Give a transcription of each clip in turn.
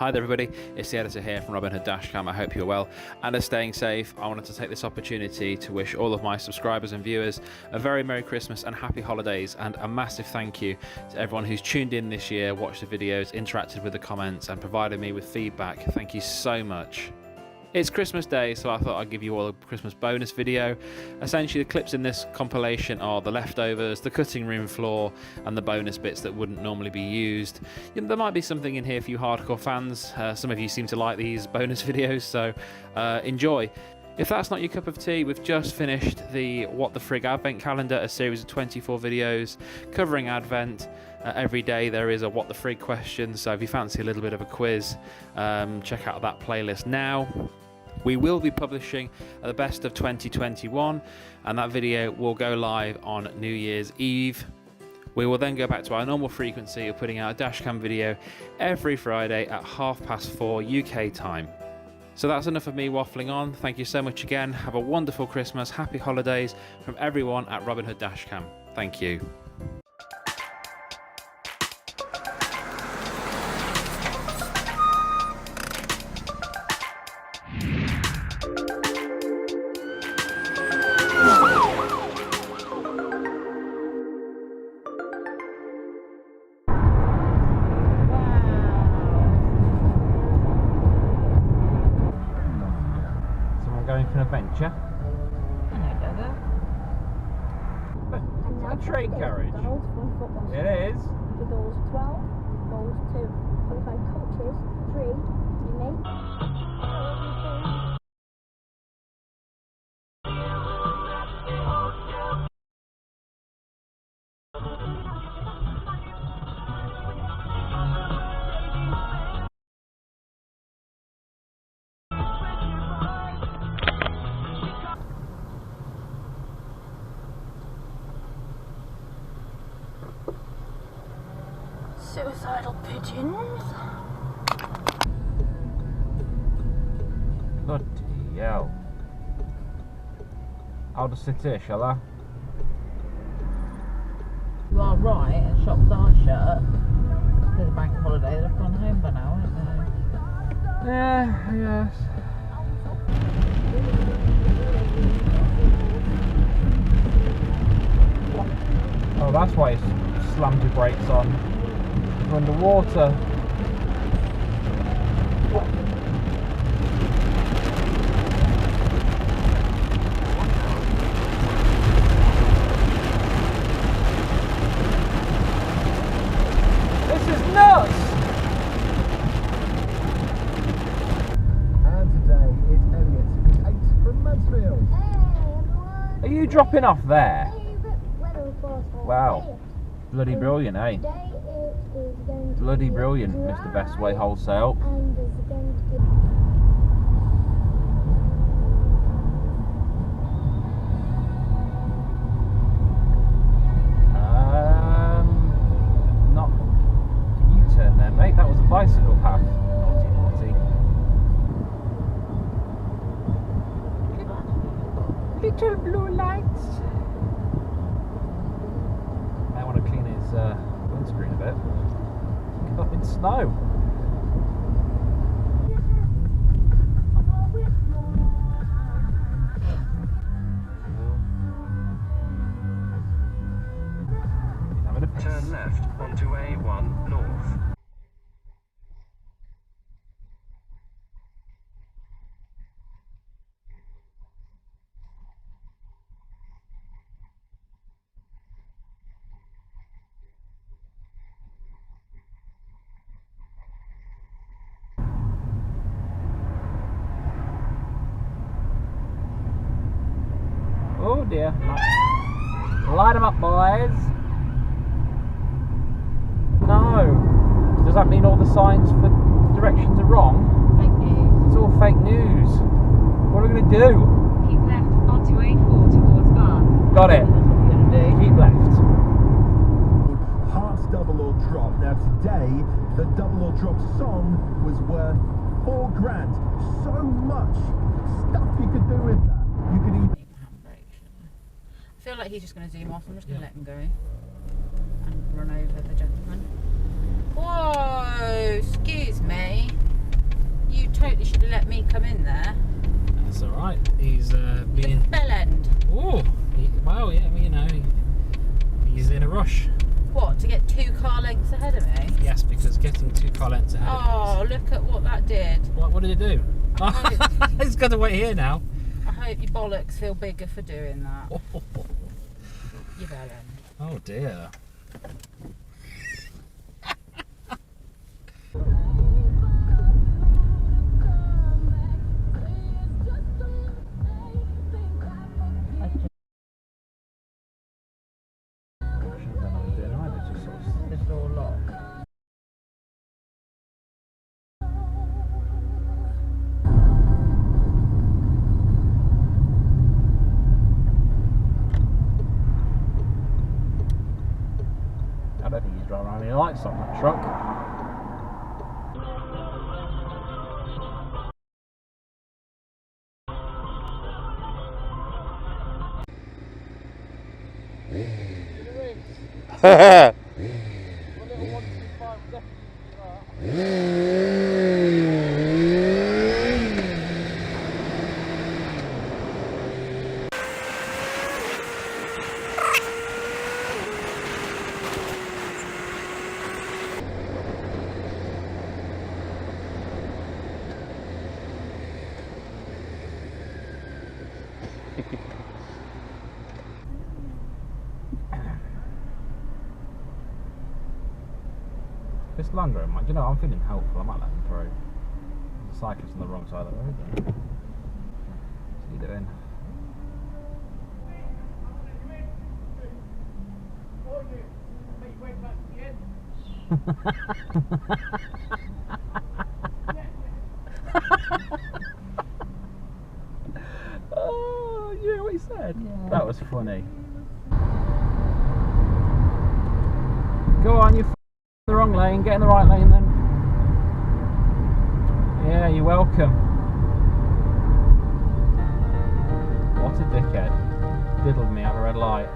Hi there everybody, it's the editor here from Robin Hood Dashcam. I hope you're well and are staying safe. I wanted to take this opportunity to wish all of my subscribers and viewers a very Merry Christmas and Happy Holidays, and a massive thank you to everyone who's tuned in this year, watched the videos, interacted with the comments and provided me with feedback. Thank you so much. It's Christmas Day, so I thought I'd give you all a Christmas bonus video. Essentially, the clips in this compilation are the leftovers, the cutting room floor, and the bonus bits that wouldn't normally be used. There might be something in here for you hardcore fans. Some of you seem to like these bonus videos, so enjoy. If that's not your cup of tea, we've just finished the What the Frig Advent Calendar, a series of 24 videos covering Advent. Every day there is a What the Frig question, so if you fancy a little bit of a quiz, check out that playlist now. We will be publishing the best of 2021, and that video will go live on New Year's Eve. We will then go back to our normal frequency of putting out a dashcam video every Friday at 4:30 UK time. So that's enough of me waffling on. Thank you so much again. Have a wonderful Christmas, happy holidays from everyone at Robin Hood Dashcam. Thank you. Going for an adventure. It's a train carriage. It is. For those 12, those 2 qualified coaches, 3, me. Suicidal pigeons. Bloody hell. I'll just sit here, shall I? You are right, and shops are shut. There's a bank holiday, they've gone home by now, haven't they? Yeah, yes. Oh, that's why it's slammed your brakes on. You're underwater. This is nuts! And today it's Elliot with 8 from Mansfield. Are you dropping off there? Wow. Bloody brilliant, eh? Bloody brilliant, Mr. Best Way Wholesale. Not a U-turn there, mate. That was a bicycle path. Naughty, naughty. Little blue lights. I want to clean his windscreen a bit. Up in snow. Turn left onto A1 North. Oh dear. Light them up, boys. No. Does that mean all the signs for directions are wrong? Fake news. It's all fake news. What are we going to do? Keep left onto A4 towards Bath. Got it. That's what we're going to do. Keep left. Half double or drop. Now today, the double or drop song was worth $4 grand. So much stuff you could do with that. You could even... I feel like he's just going to zoom off. I'm just going to let him go and run over the gentleman. Whoa, excuse me. let me come in there. That's alright. He's being... Bell end. Oh, well, yeah, well, you know, he's in a rush. What, to get 2 car lengths ahead of me? Yes, because getting 2 car lengths ahead Oh, look at what that did. What did it do? He's got to wait here now. I hope your bollocks feel bigger for doing that. You bell end. Oh dear. The door locked. I don't think he's driving around any lights on that truck. This Land Rover, man, do you know, I'm feeling helpful. I might let him through. There's a cyclist on the wrong side of the road there. What's he doing? Oh, you know what he said? Yeah. That was funny. Go on, you're the wrong lane, get in the right lane then. Yeah, you're welcome. What a dickhead. Diddled me at a red light.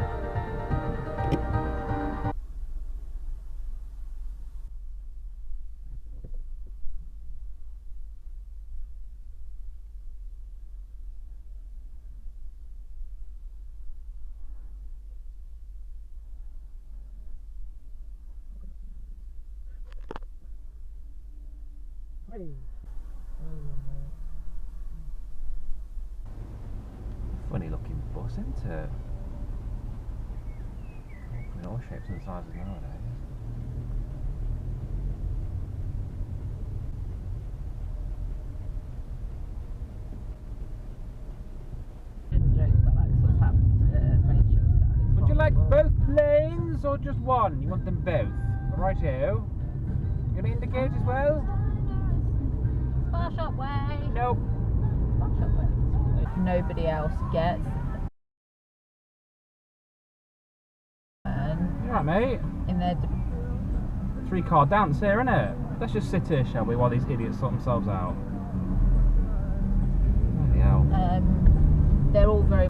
Funny looking bus, isn't it? In all shapes and sizes nowadays. Would you like both lanes or just one? You want them both? Righto. You gonna indicate as well? Bar shop way. Nope. Bar shop way. If nobody else gets. And You alright, mate? in their 3-car dance here, innit? Let's just sit here, shall we, while these idiots sort themselves out. Bloody hell. they're all very.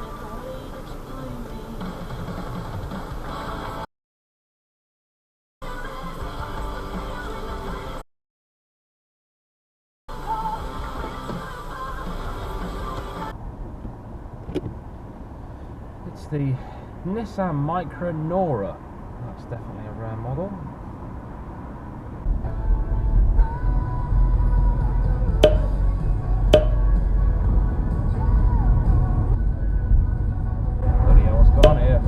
It's the Nissan Micra Nora. That's definitely a rare model. Bloody hell, what's going on here?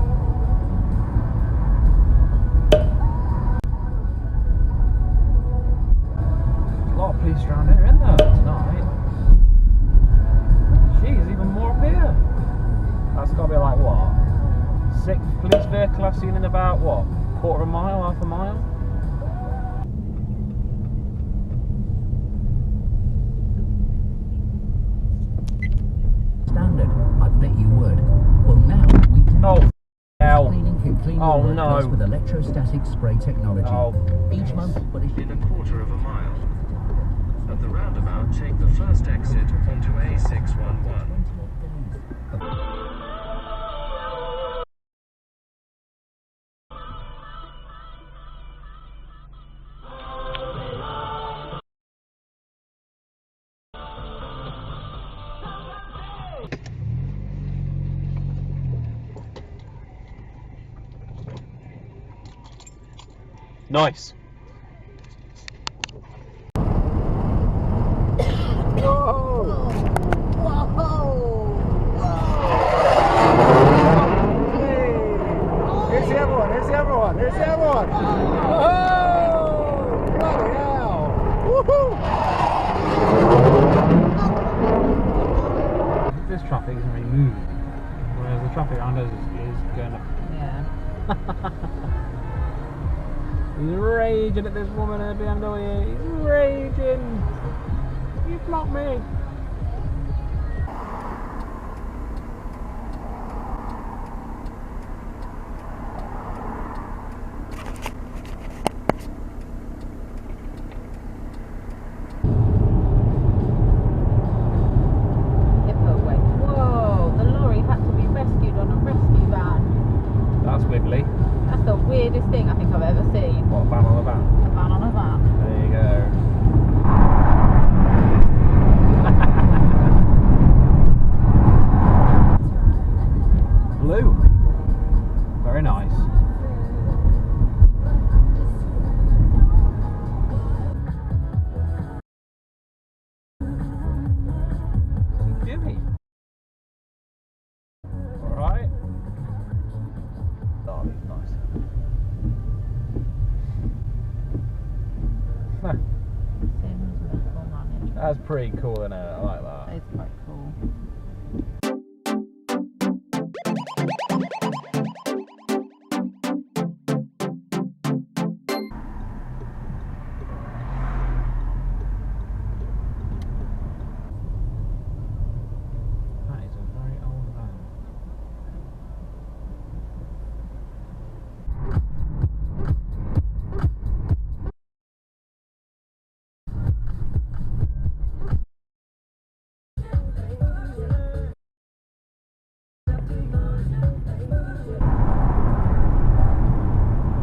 A lot of police around here, isn't there, tonight? Jeez, even more up here. That's got to be like, what? 6th police vehicle I've seen in about, what? Quarter of a mile, half a mile? Standard. I bet you would. Well, now we do. Oh, hell. Cleaning can clean Oh, your workplace no. with electrostatic spray technology. Oh, Each month, but it's In a quarter of a mile. At the roundabout, take the first exit onto A611. Nice. Here's the other one, here's the other one, here's the other one! Whoa! Bloody hell! Woohoo! This traffic isn't really moving, whereas the traffic around us is going up. Yeah. He's raging at this woman in a BMW. He's raging. You blocked me. Whoa, the lorry had to be rescued on a rescue van. That's wibbly. That's the weirdest thing I think I've ever seen. What, a van on a van? A van on a van. There you go. Blue. Very nice. What's he doing? Alright. Oh, he's nice. Sims Medical Manager. That's pretty cool, isn't it? I like that. That is quite cool. That is a very old van.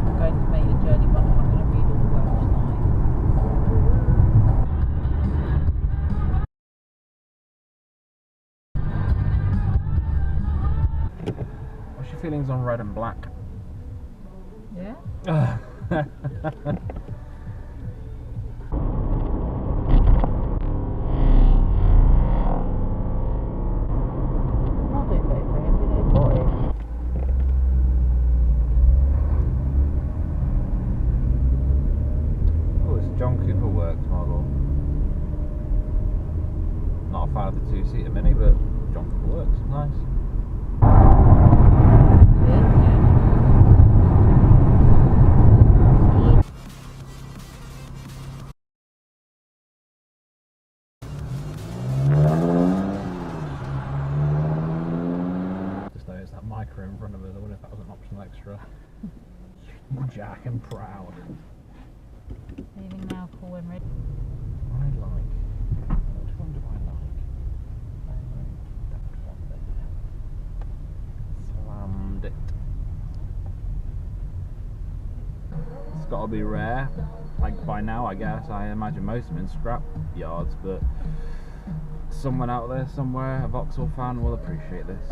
I'm going to make a journey, but I'm not going to read all the Welsh signs. What's your feelings on red and black? Yeah? Not doing very for him, did it? Boy. Oh, it's a John Cooper Works model. Not a fan of the two-seater Mini, but John Cooper Works, nice. Just noticed that micro in front of us. I wonder if that was an optional extra. Jack and proud. Leaving now, cool when ready. I like. Which one do I like? I like that one there. Slammed it. It's got to be rare. Like by now, I guess. I imagine most of them in scrap yards, but someone out there somewhere, a Vauxhall fan, will appreciate this.